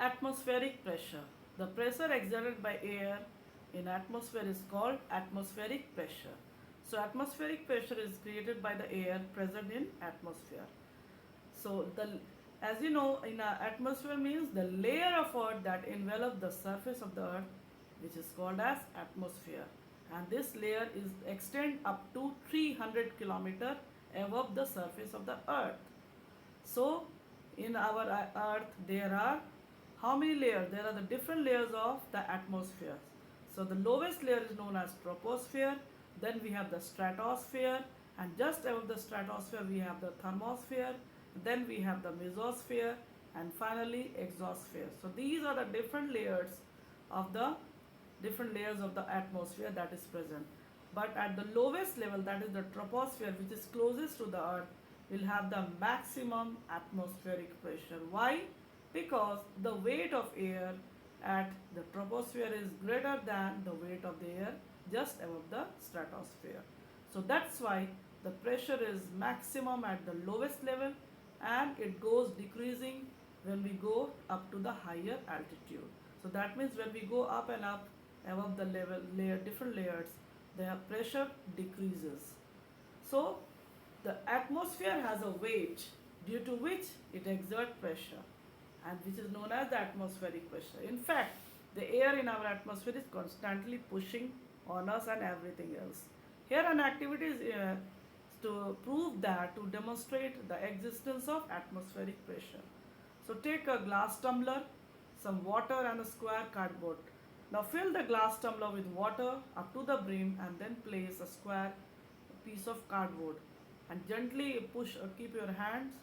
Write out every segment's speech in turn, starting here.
Atmospheric pressure. The pressure exerted by air in atmosphere is called atmospheric pressure. So atmospheric pressure is created by the air present in atmosphere. So as you know, in our atmosphere means the layer of earth that envelops the surface of the earth, which is called as atmosphere. And this layer is extend up to 300 kilometer above the surface of the earth. So in our earth there are how many layers? There are the different layers of the atmosphere. So the lowest layer is known as troposphere, then we have the stratosphere, and just above the stratosphere we have the thermosphere, then we have the mesosphere, and finally exosphere. So these are the different layers of the atmosphere that is present. But at the lowest level, that is the troposphere, which is closest to the earth, will have the maximum atmospheric pressure. Why? Because the weight of air at the troposphere is greater than the weight of the air just above the stratosphere. So that's why the pressure is maximum at the lowest level, and it goes decreasing when we go up to the higher altitude. So that means when we go up and up above the different layers, the pressure decreases. So the atmosphere has a weight due to which it exerts pressure, and which is known as the atmospheric pressure. In fact, the air in our atmosphere is constantly pushing on us and everything else. Here an activity is to prove that, to demonstrate the existence of atmospheric pressure. So take a glass tumbler, some water and a square cardboard. Now fill the glass tumbler with water up to the brim and then place a square piece of cardboard and gently keep your hands,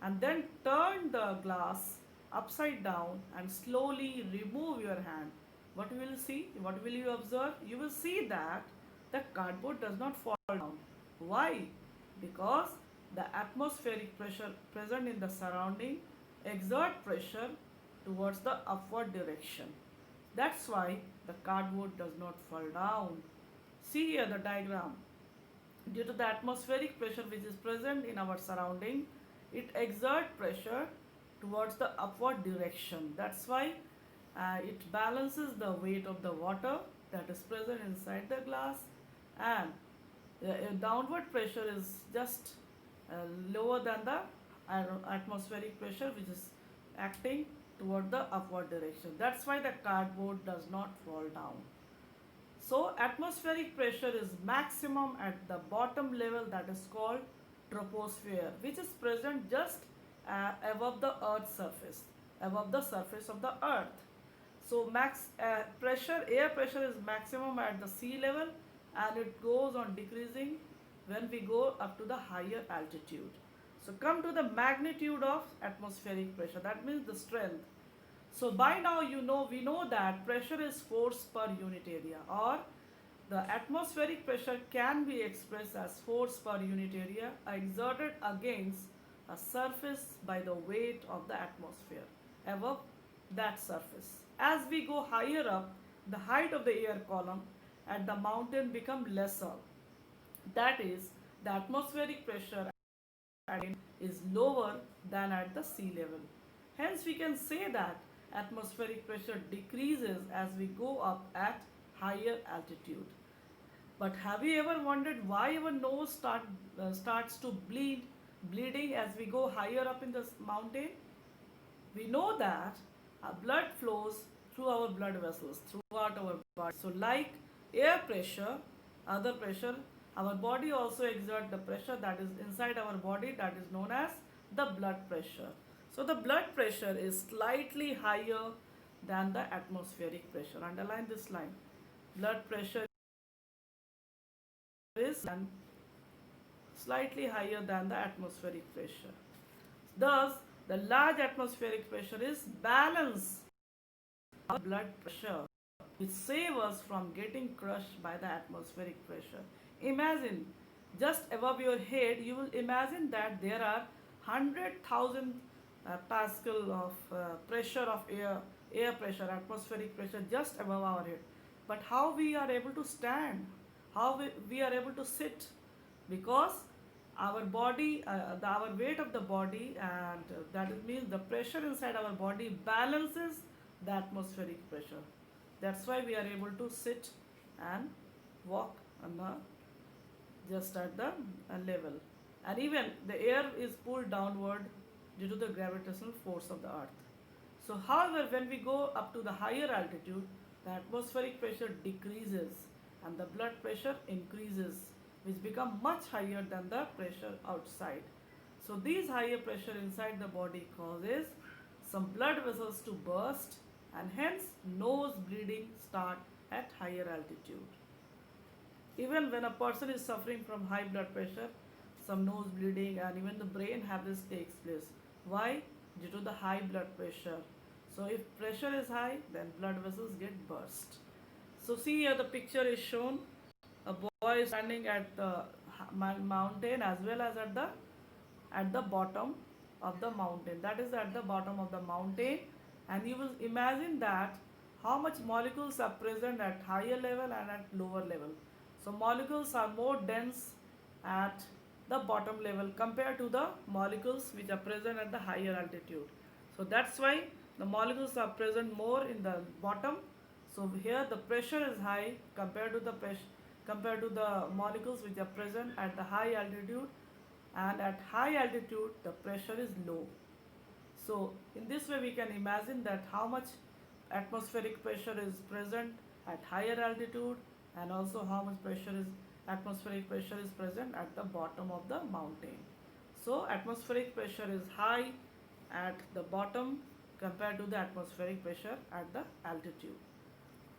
and then turn the glass upside down and slowly remove your hand. What you will see, what will you observe? You will see that the cardboard does not fall down. Why? Because the atmospheric pressure present in the surrounding exert pressure towards the upward direction. That's why the cardboard does not fall down. See here the diagram. Due to the atmospheric pressure which is present in our surrounding, it exerts pressure towards the upward direction. That's why it balances the weight of the water that is present inside the glass, and the downward pressure is just lower than the atmospheric pressure which is acting toward the upward direction. That's why the cardboard does not fall down. So atmospheric pressure is maximum at the bottom level, that is called troposphere, which is present just above the earth's surface, above the surface of the earth. So air pressure is maximum at the sea level, and it goes on decreasing when we go up to the higher altitude. So come to the magnitude of atmospheric pressure, that means the strength. So by now we know that pressure is force per unit area, or the atmospheric pressure can be expressed as force per unit area exerted against a surface by the weight of the atmosphere above that surface. As we go higher up, the height of the air column at the mountain become lesser. That is, the atmospheric pressure is lower than at the sea level. Hence, we can say that atmospheric pressure decreases as we go up at higher altitude. But have you ever wondered why our nose starts to bleeding as we go higher up in the mountain? We know that our blood flows through our blood vessels throughout our body. So, like air pressure, other pressure, our body also exerts the pressure that is inside our body, that is known as the blood pressure. So the blood pressure is slightly higher than the atmospheric pressure. Underline this line. Blood pressure is slightly higher than the atmospheric pressure. Thus, the large atmospheric pressure is balanced blood pressure, which saves us from getting crushed by the atmospheric pressure. Imagine, just above your head, you will imagine that there are 100,000 pascal of pressure of air pressure, atmospheric pressure just above our head. But how we are able to stand? How we are able to sit? Because our body, our weight of the body, and that means the pressure inside our body balances the atmospheric pressure. That's why we are able to sit and walk on the just at the level. And even the air is pulled downward due to the gravitational force of the earth. So, however, when we go up to the higher altitude, the atmospheric pressure decreases and the blood pressure increases, which become much higher than the pressure outside. So, these higher pressure inside the body causes some blood vessels to burst, and hence nose bleeding start at higher altitude. Even when a person is suffering from high blood pressure, some nose bleeding and even the brain hemorrhage takes place. Why? Due to the high blood pressure. So if pressure is high, then blood vessels get burst. So see here the picture is shown. A boy is standing at the mountain as well as at the bottom of the mountain. That is at the bottom of the mountain, and you will imagine that how much molecules are present at higher level and at lower level. So molecules are more dense at the bottom level compared to the molecules which are present at the higher altitude. So that's why the molecules are present more in the bottom. So here the pressure is high compared to the molecules which are present at the high altitude, and at high altitude the pressure is low. So in this way we can imagine that how much atmospheric pressure is present at higher altitude, and also how much atmospheric pressure is present at the bottom of the mountain. So atmospheric pressure is high at the bottom compared to the atmospheric pressure at the altitude.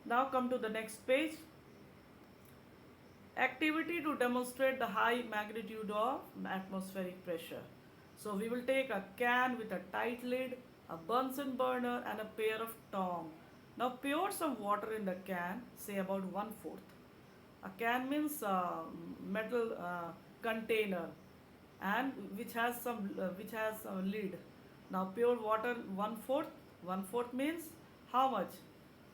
Now come to the next page. Activity to demonstrate the high magnitude of atmospheric pressure. So we will take a can with a tight lid, a Bunsen burner and a pair of tongs. Now pour some water in the can, say about 1/4. A can means metal container, and which has a lid. Now pure water 1/4. 1/4 means how much?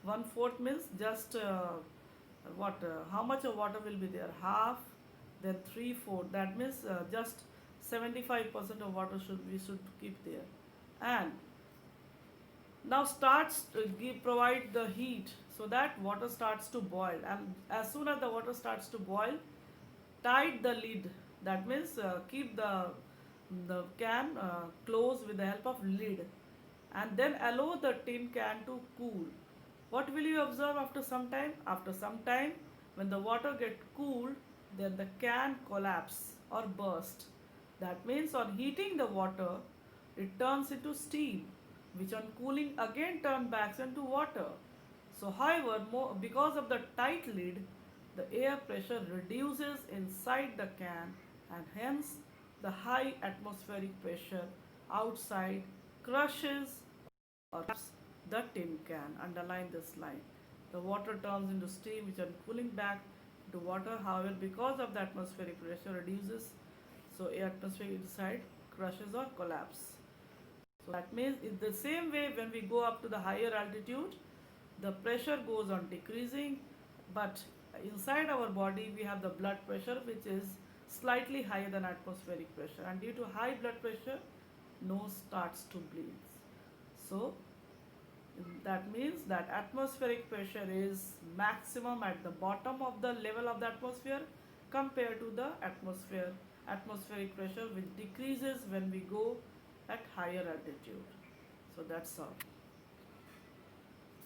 1/4 means just how much of water will be there? Half, then 3/4. That means just 75% of water we should keep there. And now starts to provide the heat so that water starts to boil, and as soon as the water starts to boil, tight the lid. That means keep the can closed with the help of lid, and then allow the tin can to cool. What will you observe after some time? After some time, when the water gets cooled, then the can collapse or burst. That means on heating the water, it turns into steam, which on cooling again turns back into water. So however, because of the tight lid, the air pressure reduces inside the can, and hence the high atmospheric pressure outside crushes or the tin can. Underline this line. The water turns into steam which on cooling back to water. However, because of the atmospheric pressure reduces, so atmospheric inside crushes or collapse. So that means in the same way when we go up to the higher altitude, the pressure goes on decreasing, but inside our body we have the blood pressure which is slightly higher than atmospheric pressure, and due to high blood pressure, nose starts to bleed. So that means that atmospheric pressure is maximum at the bottom of the level of the atmosphere compared to the atmospheric pressure which decreases when we go at higher altitude. So that's all.